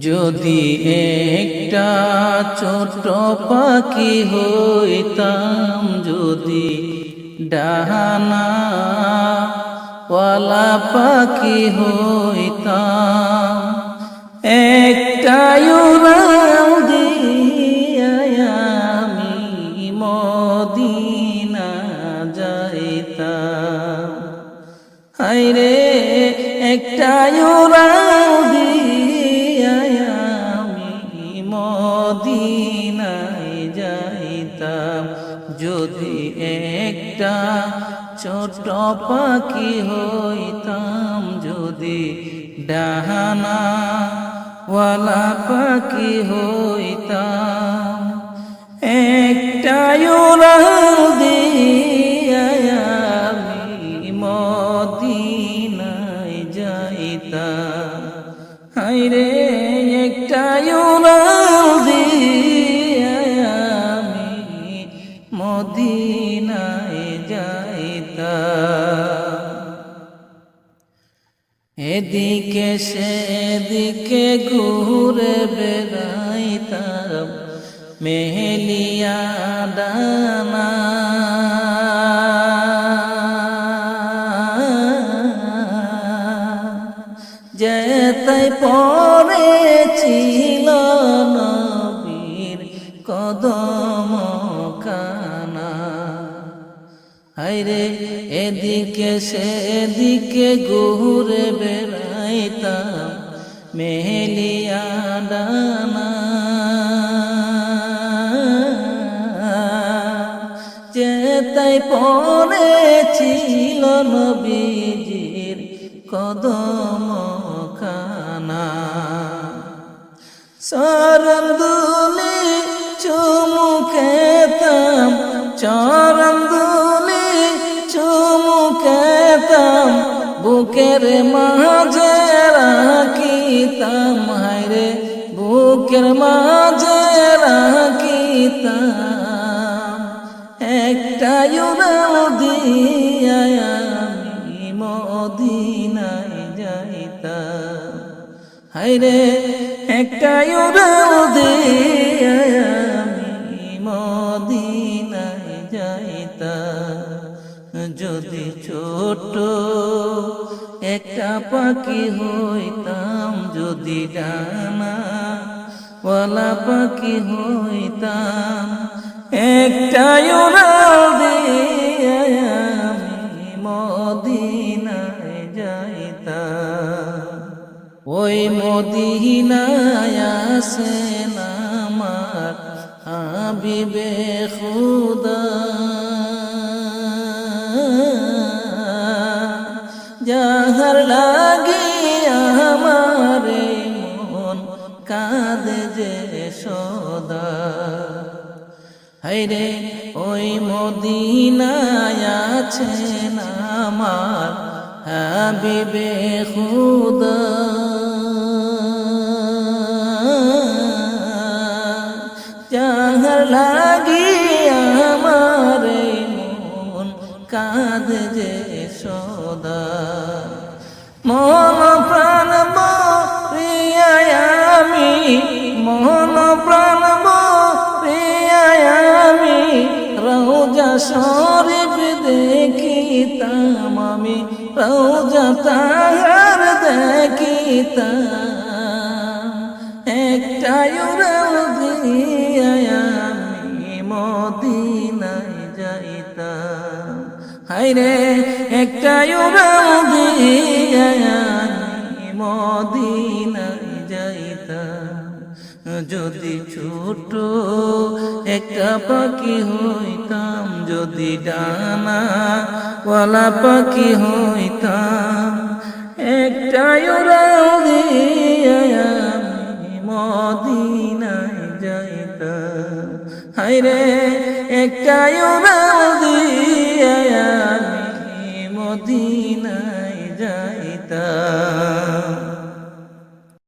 যদি একটা ছোট পাখি হইতাম, যদি ডানা ওয়ালা পাখি হইতাম, একটা উড়াল দিয়া আমি মদিনা যাইতাম। হায়রে একটা উড়াল দিয়া আমি মদিনায় যাইতাম। যদি একটা ছোট পাখি হইতাম, যদি ডানা ওয়ালা পাখি হইতাম, একটা উড়াল দিয়া আমি মদিনায় যাইতাম। হায়রে একটা উড়াল দিয়া আমি মদিনায় যাইতাম। এদিকে সেদিকে ঘুরে বেড়াইতাম মেহেলিয়া ডানা, যেতাই পড়েছিল নবীর কদম কানা। হায়রে এদিকে সেদিকে ঘুরে বেড়াইতাম মেহেলিয়া ডানা, যেতাই পড়েছিল নবীজির কদম খানা। চরণ দুলি চুমু খেতাম, চরণ দুলি চুমু খেতাম, বুকের মাঝে রাখিতাম। হায়রে বুকের মাঝে রাখিতাম, একটা উড়াল দিয়া আমি মদিনায় যাইতাম। হায়রে একটা উড়াল দিয়া আমি মদিনায় যাইতাম। যদি ছোট একটা পাখি হইতাম, যদি ডানা ওয়ালা পাখি হইতাম, একটা উড়াল দিয়া আমি মদিনায় যাইতাম। ওই মদিনায় আছেন আমার হাবিবে খুদা, যাহার লাগি আমার মন কাঁদে যে সদা। হায়রে ওই মদিনায় আছেন আমার হাবিবে খুদা, যাহার লাগি আমার মন কাঁদে যে সদা। মন প্রাণ প্রিয়ায় আমি, মন প্রাণ প্রিয়ায় আমি রওজা শরীফ দেখিতাম, আমি রওজা তাহার দেখিতাম। একটা উড়াল দিয়া আমি মদিনায় যাইতাম। হায়রে একটা উড়াল দিয়া আমি মদিনায় যাইতাম। যদি ছোট একটা পাখি হইতাম, যদি ডানা ওয়ালা পাখি হইতাম, একটা উড়াল দিয়া আমি মদিনায় যাইতাম। হায়রে একটা উড়াল দিয়া আমি মদিনায়